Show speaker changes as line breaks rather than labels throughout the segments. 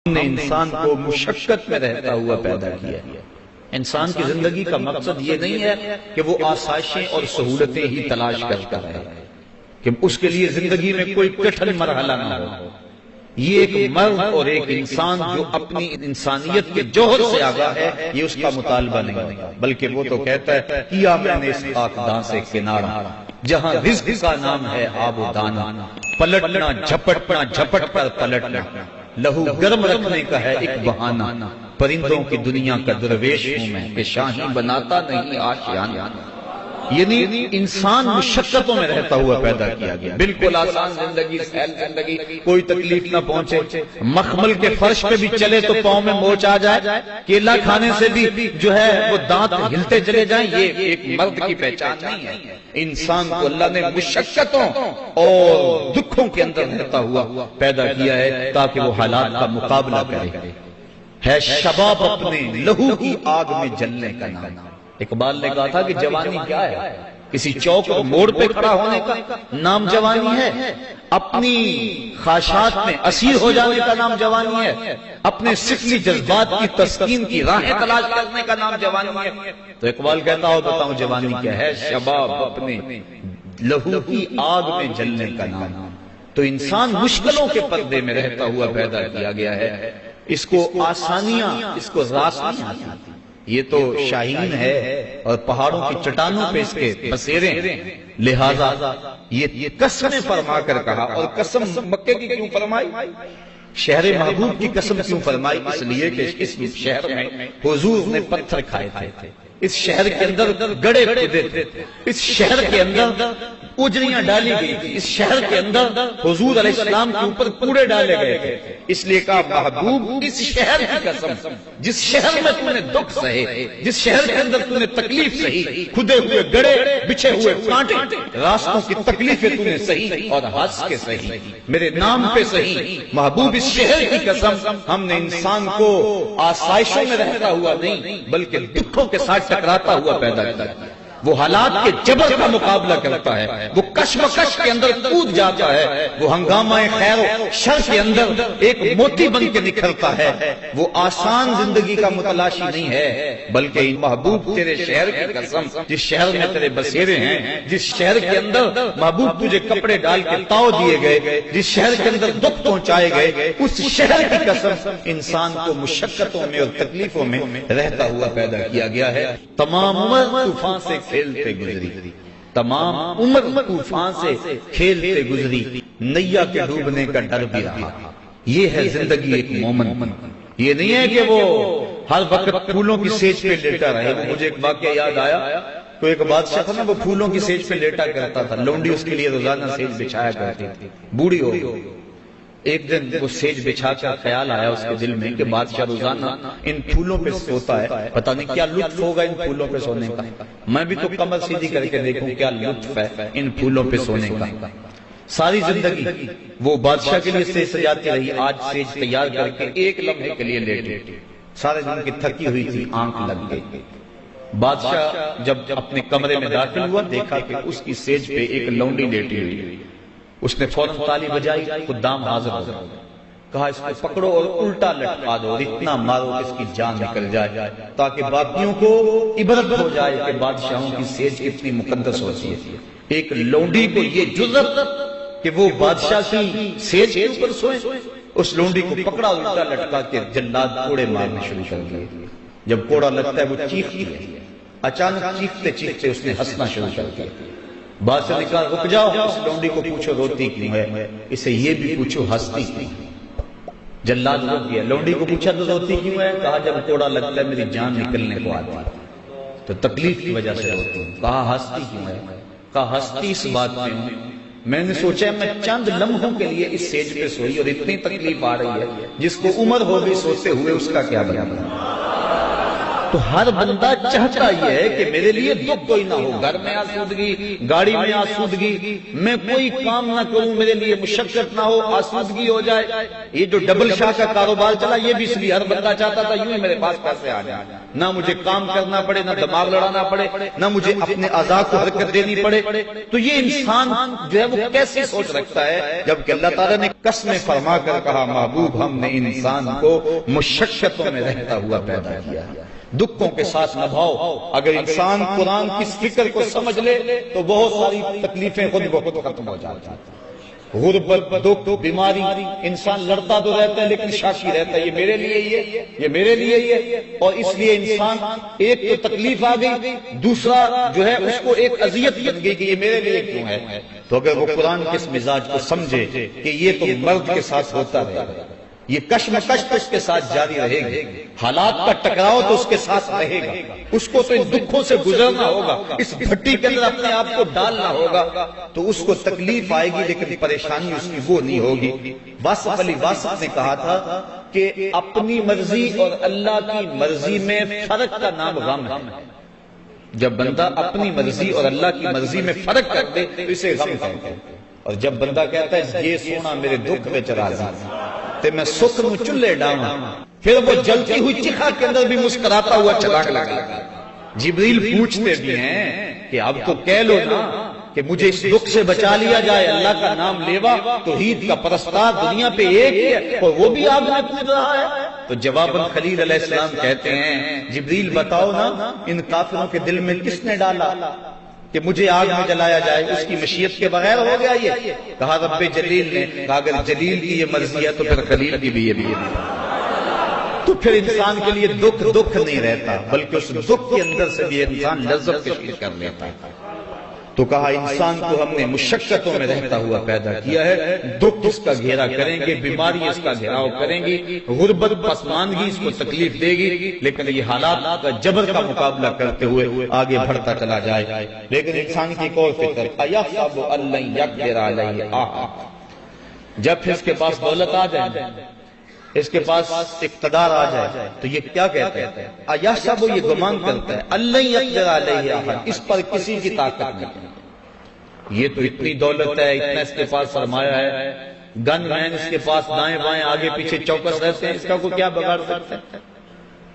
نے انسان کو مشقت میں رہتا ہوا پیدا کیا ہے۔ انسان کی زندگی کا مقصد یہ نہیں ہے کہ وہ آسائشیں اور سہولتیں ہی تلاش کرتا رہے، کہ اس کے لیے زندگی میں کوئی کٹھن مرحلہ نہ ہو۔ یہ ایک مرد اور ایک انسان جو اپنی انسانیت کے جوہر سے آگاہ ہے، یہ اس کا مطالبہ نہیں ہوتا، بلکہ وہ تو کہتا ہے کیا میں نے اس خاکدان سے کنارہ، جہاں رزق کا نام ہے آب و دانہ، پلٹنا جھپٹنا جھپٹ کر پلٹنا، لہو گرم رکھنے کا ہے ایک بہانہ، پرندوں کی دنیا کا درویش ہوں میں کہ شاہی بناتا نہیں آشیانہ۔ یعنی انسان مشقتوں میں رہتا ہوا پیدا کیا گیا، بالکل آسان زندگی، سہل زندگی، کوئی تکلیف نہ پہنچے، مخمل کے فرش پہ بھی چلے تو پاؤں میں موچ آ جائے، کیلا کھانے سے بھی جو ہے وہ دانت ہلتے چلے جائیں، یہ ایک مرد کی پہچان نہیں ہے۔ انسان کو اللہ نے مشقتوں اور دکھوں کے اندر رہتا ہوا پیدا کیا ہے تاکہ وہ حالات کا مقابلہ کرے۔ ہے شباب اپنے لہو کی آگ میں جلنے کا نام۔ اقبال نے کہا تھا کہ جوانی کیا ہے؟ کسی چوک اور موڑ پہ کھڑا ہونے کا نام جوانی ہے، اپنی خواہشات میں اسیر ہو جانے کا نام جوانی ہے، اپنے سفلی جذبات کی تسکین کی راہیں تلاش کرنے کا نام جوانی ہے۔ تو اقبال کہتا ہو بتاؤں جوانی کیا ہے؟ شباب اپنے لہو کی آگ میں جلنے کا نام۔ تو انسان مشکلوں کے پردے میں رہتا ہوا پیدا کیا گیا ہے، اس کو آسانیاں، اس کو راستیاں، یہ تو شاہین ہے اور پہاڑوں کی چٹانوں پہ اس کے بسیرے ہیں، لہذا یہ قسمیں فرما کر کہا۔ اور قسم مکے کی کیوں فرمائی؟ شہر محبوب کی قسم کیوں فرمائی؟ اس لیے کہ اس شہر میں حضور نے پتھر کھائے تھے، اس شہر کے اندر گڑے کھودے تھے، اس شہر کے اندر اجڑیاں ڈالی گئی تھی، اس شہر کے اندر حضور علیہ السلام کے اوپر کوڑے ڈالے گئے تھے، اس لیے کہا محبوب اس شہر کی قسم، جس شہر میں تم نے دکھ سہے، جس شہر کے اندر تم نے تکلیف سہی، کھدے ہوئے گڑے، بچھے ہوئے کانٹے، راستوں کی تکلیفیں تم نے سہی اور ہنس کے سہی، میرے نام پہ سہی۔ محبوب اس شہر کی قسم، ہم نے انسان کو آسائشوں میں رہتا ہوا نہیں بلکہ دکھوں کے ساتھ ٹکراتا ہوا پیدا کیا۔ وہ حالات کے جبر کا مقابلہ کرتا ہے، وہ کشمکش کے اندر کود جاتا ہے، وہ ہنگامہ خیر و شر کے اندر ایک موتی بن کے نکھرتا ہے۔ وہ آسان زندگی کا متلاشی نہیں ہے بلکہ محبوب تیرے شہر کی قسم، جس شہر میں تیرے بسیرے ہیں، جس شہر کے اندر محبوب تجھے کپڑے ڈال کے تاؤ دیے گئے، جس شہر کے اندر دکھ پہنچائے گئے، اس شہر کی قسم انسان کو مشقتوں میں اور تکلیفوں میں رہتا ہوا پیدا کیا گیا ہے۔ تمام عمر طوفان سے کھیلتے گزری، تمام عمر طوفان سے کھیلتے گزری، نیا کے ڈوبنے کا ڈر بھی رہا۔ یہ ہے زندگی ایک مومن، یہ نہیں ہے کہ وہ ہر وقت پھولوں کی سیج پہ لیٹا رہے۔ مجھے ایک واقعہ یاد آیا، تو ایک بادشاہ تھا نا، وہ پھولوں کی سیج پہ لیٹا کرتا تھا، لونڈی اس کے لیے روزانہ سیج بچھایا کرتی تھی، بوڑھی ہو گئی۔ ایک دن وہ سیج بچھا کر خیال آیا اس کے دل میں کہ بادشاہ روزانہ ان پھولوں پہ سوتا ہے، پتہ نہیں کیا لطف ہوگا ان پھولوں پہ سونے کا، میں بھی تو کمر سیدھی کر کے دیکھوں کیا لطف ہے ان پھولوں پہ سونے کا۔ ساری زندگی وہ بادشاہ کے لیے سیج سجاتی رہی، آج سیج تیار کر کے ایک لمحے کے لیے لیٹے، سارے دن کی تھکی ہوئی تھی، آنکھ لگ گئی۔ بادشاہ جب اپنے کمرے میں داخل ہوا، دیکھا کہ اس کی سیج پہ ایک لونڈی لیٹی ہوئی، اس نے فوراً تالی بجائی، خدام حاضر ہو گئے، کہا اس کو پکڑو اور الٹا لٹکا دو اور اتنا مارو کہ اس کی جان نکل جائے، تاکہ باقیوں کو عبرت ہو جائے کہ بادشاہوں کی سیج کتنی مقدس ہوتی ہے۔ ایک لونڈی کو یہ جرأت کہ وہ بادشاہ کی سیج کے اوپر سوئے، اس لونڈی کو پکڑا الٹا لٹکا کے جلاد کوڑے مارنے شروع کر دیے۔ جب کوڑا لگتا ہے وہ چیختی ہے، اچانک چیختے چیختے اس نے ہنسنا شروع کر دیا۔ بادشاہ نے کہا رک جاؤ، اس لونڈی کو پوچھو روتی کیوں ہے، اسے یہ بھی پوچھو ہنستی کیوں۔ جلاد رک گیا، لونڈی کو پوچھا تو روتی کیوں ہے، کہا جب کوڑا لگتا ہے میری جان نکلنے کو آتی ہے تو تکلیف کی وجہ سے روتی ہوں۔ کہا ہنستی کیوں ہے، کہا ہنستی اس بات میں ہوں، میں نے سوچا میں چند لمحوں کے لیے اس سیج پہ سوئی اور اتنی تکلیف آ رہی ہے، جس کو عمر ہو گئی سوتے ہوئے اس کا کیا بنا۔ تو ہر بندہ چاہتا یہ ہے کہ میرے لیے دکھ کوئی نہ ہو، گھر میں آسودگی، گاڑی میں آسودگی، میں کوئی کام نہ کروں میرے لیے مشقت نہ ہو، آسودگی ہو جائے۔ یہ جو ڈبل شاہ کا کاروبار چلا یہ بھی اس لیے ہر بندہ چاہتا تھا یوں ہی میرے پاس پیسے آ جائیں، نہ مجھے کام کرنا پڑے، نہ دماغ لڑانا پڑے، نہ مجھے اپنے اعضاء کو حرکت دینی پڑے۔ تو یہ انسان جو ہے وہ کیسے سوچ رکھتا ہے، جبکہ اللہ تعالیٰ نے قسم فرما کر کہا محبوب ہم نے انسان کو مشقتوں میں رہتا ہوا پیدا کیا، دکھوں کے ساتھ نبھاؤ۔ اگر انسان قرآن کی اس فکر کو سمجھ لے تو بہت ساری تکلیفیں خود بخود ختم ہو جاتی ہیں۔ غربت، دکھ، بیماری، انسان لڑتا تو رہتا ہے لیکن شاکی رہتا ہے، یہ میرے لیے یہ میرے لیے یہ، اور اس لیے انسان ایک تو تکلیف آ گئی، دوسرا جو ہے اس کو ایک اذیت بن گئی کہ یہ میرے لیے کیوں ہے۔ تو اگر وہ قرآن کے اس مزاج کو سمجھے کہ یہ تو مرد کے ساتھ ہوتا رہے گا، یہ کشمکش تو اس کے ساتھ جاری رہے گی، حالات کا ٹکراؤ تو اس کے ساتھ رہے گا، اس کو تو ان دکھوں سے گزرنا ہوگا، اس بھٹی کے اندر اپنے آپ کو ڈالنا ہوگا، تو اس کو تکلیف آئے گی لیکن پریشانی اس کی وہ نہیں ہوگی۔ واصف علی واصف نے کہا تھا کہ اپنی مرضی اور اللہ کی مرضی میں فرق کا نام غم ہے۔ جب بندہ اپنی مرضی اور اللہ کی مرضی میں فرق کر دے تو اسے غم کہتے ہیں، اور جب بندہ کہتا ہے یہ سونا میرے دکھ میں چلا تے میں سکھ نو چلے ڈاواں، پھر وہ جلتی ہوئی چکھا کے اندر بھی مسکراتا ہوا چلا لگا۔ جبریل پوچھتے بھی ہیں کہ اب تو کہہ لو نا کہ مجھے اس دکھ سے بچا لیا جائے، اللہ کا نام لیوا، توحید کا پرستار دنیا پہ ایک ہے اور وہ بھی آگ میں کود رہا ہے۔ تو جواباً خلیل علیہ السلام کہتے ہیں جبریل بتاؤ نا ان کافروں کے دل میں کس نے ڈالا کہ مجھے آگ میں جلایا جائے، اس کی مشیت کے بغیر ہو گیا یہ؟ کہا رب جلیل نے، کہا اگر جلیل کی یہ مرضی ہے تو پھر خلیل کی بھی یہ بھی ہے۔ تو پھر انسان کے لیے دکھ نہیں رہتا، بلکہ اس دکھ کے اندر سے بھی انسان لذت کشش کر لیتا ہے۔ تو کہا انسان کو ہم نے مشقتوں میں رہتا ہوا پیدا کیا ہے، دکھ اس کا گھیرا کریں گے، بیماری اس کا گھیراؤ کریں گی، غربت پسماندگی اس کو تکلیف دے گی، لیکن یہ حالات کا جبر کا مقابلہ کرتے ہوئے آگے بڑھتا چلا جائے۔ لیکن انسان کی ایک اور فکر، اَيَحْسَبُ أَن لَّن يَقْدِرَ عَلَيْهِ أَحَدٌ، جب پھر اس کے پاس دولت آ جائے، اس کے پاس اقتدار آ جائے تو یہ کیا کہتا ہے؟ اَيَحْسَبُ، یہ گمان کرتا ہے، أَن لَّن يَقْدِرَ عَلَيْهِ أَحَدٌ، اس پر کسی کی طاقت نہیں۔ یہ تو اتنی دولت ہے، اتنا اس کے پاس سرمایہ ہے، گن مین اس کے پاس دائیں بائیں آگے پیچھے چوکس رہتے ہیں، اس کا کوئی کیا بگاڑ سکتا ہے؟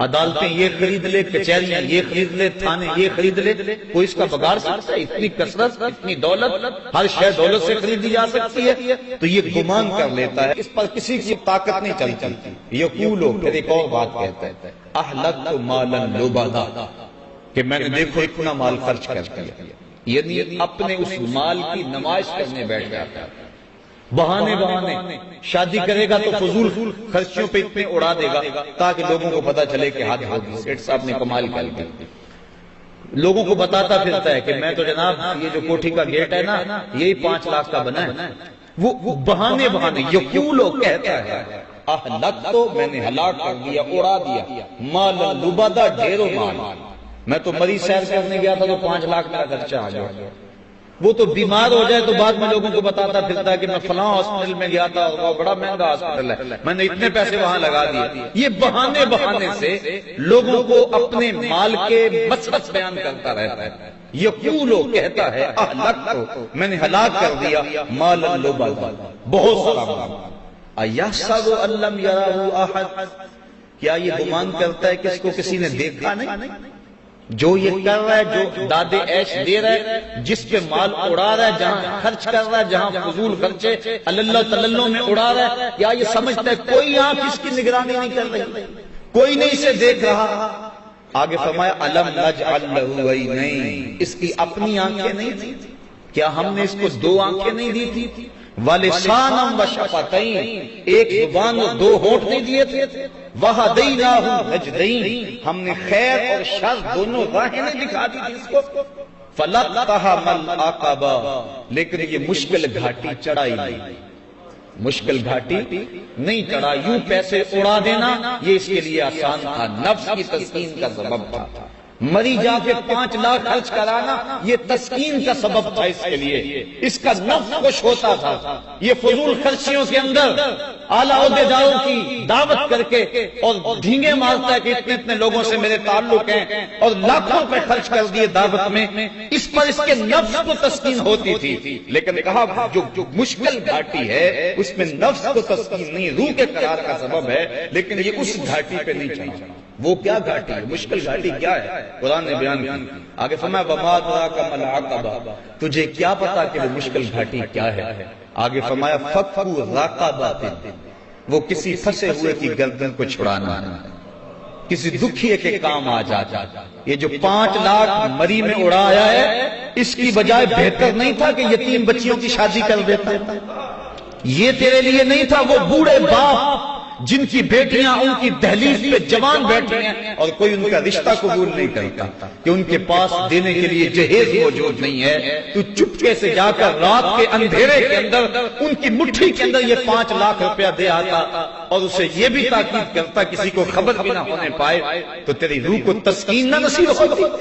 عدالتیں یہ خرید لے، کچہریاں یہ خرید لے، تھانے یہ خرید لے، کوئی اس کا بگاڑ سکتا ہے؟ اتنی کثرت، اتنی دولت، ہر شے دولت سے خریدی جا سکتی ہے، تو یہ گمان کر لیتا ہے اس پر کسی کی طاقت نہیں چلتی۔ یقولو، پھر ایک اور بات کہتا ہے، اہلکت مالا لبدا، کہ میں نے دیکھو اتنا مال خرچ کر دیا، یعنی اپنے اس مال کی نمائش کرنے بیٹھ جاتا ہے، بہانے شادی کرے گا تو فضول خرچیوں پہ اتنے اڑا دے گا تاکہ لوگوں کو پتا چلے کہ حد ہوگی، سیٹھ صاحب نے کمال کر دی۔ لوگوں کو بتاتا پھرتا ہے کہ میں تو جناب یہ جو کوٹھی کا گیٹ ہے نا یہی 5 لاکھ کا بنا ہے، وہ بہانے یقولو کہتا ہے اہلکت، تو میں نے ہلاک کر دیا، اڑا دیا، مالا لبدا، ڈھیروں مال، میں تو مریض سیر کرنے گیا تھا تو 5 لاکھ کا خرچہ آ گیا۔ وہ تو بیمار ہو جائے تو بعد میں لوگوں کو بتاتا پھرتا ہے کہ میں فلاں ہاسپٹل میں گیا تھا، وہ بڑا مہنگا ہاسپٹل ہے، میں نے اتنے پیسے وہاں لگا دیے۔ یہ بہانے سے لوگوں کو اپنے مال کے مسئلہ بیان کرتا رہتا ہے۔ یقولو کہتا ہے اہلکت، میں نے ہلاک کر دیا، مالا لبدا، بہت سارا مال۔ ایحسب ان لم یرہ احد، کیا یہ گمان کرتا ہے کہ اس کو کسی نے دیکھا نہیں؟ جو یہ کر رہا ہے، جو دادے عیش دے رہا ہے، جس پہ مال اڑا رہا ہے، جہاں خرچ کر رہا ہے، جہاں فضول خرچے اللہ تللوں میں اڑا رہا ہے، یا یہ سمجھتا ہے کوئی آنکھ اس کی نگرانی نہیں کر رہی، کوئی نہیں اسے دیکھ رہا؟ آگے فرمایا الم نجعل لہ عینین، اس کی اپنی آنکھیں نہیں تھی کیا ہم نے اس کو 2 آنکھیں نہیں دی تھی؟ وَلِسَانًا وَشَفَتَيْن، ایک زبان اور 2 ہونٹ نہیں دیے تھے؟ وَهَدَيْنَاهُ النَّجْدَيْن، ہم نے خیر اور شر دونوں راہیں نہیں دکھا دی تھی اس کو۔ فَلَقْتَحَمَ الْعَقَبَةَ، لیکن یہ مشکل گھاٹی چڑھائی نہیں، مشکل گھاٹی نہیں چڑھا، یوں پیسے اڑا دینا یہ اس کے لیے آسان تھا، نفس کی تسکین کا سبب تھا۔ مری جا کے 5 لاکھ خرچ کرانا یہ تسکین کا سبب تھا اس کے لیے، اس کا نفس خوش ہوتا تھا۔ یہ فضول خرچیوں کے اندر اعلیٰ عہدیداروں کی دعوت کر کے اور ڈھینگے مارتا ہے کہ اتنے اتنے لوگوں سے میرے تعلق ہیں، اور لاکھوں روپے خرچ کر دیے دعوت میں، اس پر اس کے نفس کو تسکین ہوتی تھی۔ لیکن کہا جو مشکل گھاٹی ہے اس میں نفس کو تسکین نہیں، روح کے قرار کا سبب ہے، لیکن یہ اس گھاٹی پہ نہیں چڑھا۔ وہ کیا گھاٹی ہے، مشکل گھاٹی کیا ہے؟ قرآن نے بیان کی، آگے فرمایا وَمَا أَدْرَاكَ مَا الْعَقَبَةُ، تجھے کیا پتا کہ وہ مشکل گھاٹی کیا ہے؟ آگے فرمایا فَكُّ رَقَبَةٍ، وہ کسی پھنسے ہوئے کی گردن کو چھڑانا، کسی دکھیے کے کام آ جاتا۔ یہ جو 5 لاکھ مری میں اڑایا ہے، اس کی بجائے بہتر نہیں تھا کہ یتیم بچیوں کی شادی کر دیتا؟ یہ تیرے لیے نہیں تھا وہ بوڑھے باپ جن کی بیٹیاں ان کی دہلیز پہ جوان بیٹھی ہیں اور کوئی ان کا رشتہ قبول نہیں کرتا کہ ان کے پاس دینے کے لیے جہیز موجود نہیں ہے، تو چپکے سے جا کر رات کے اندھیرے کے اندر ان کی مٹھی کے اندر یہ 5 لاکھ روپیہ دے آتا اور اسے یہ بھی تاکید کرتا کسی کو خبر بھی نہ ہونے پائے، تو تیری روح کو تسکین نہ نصیب ہوتی۔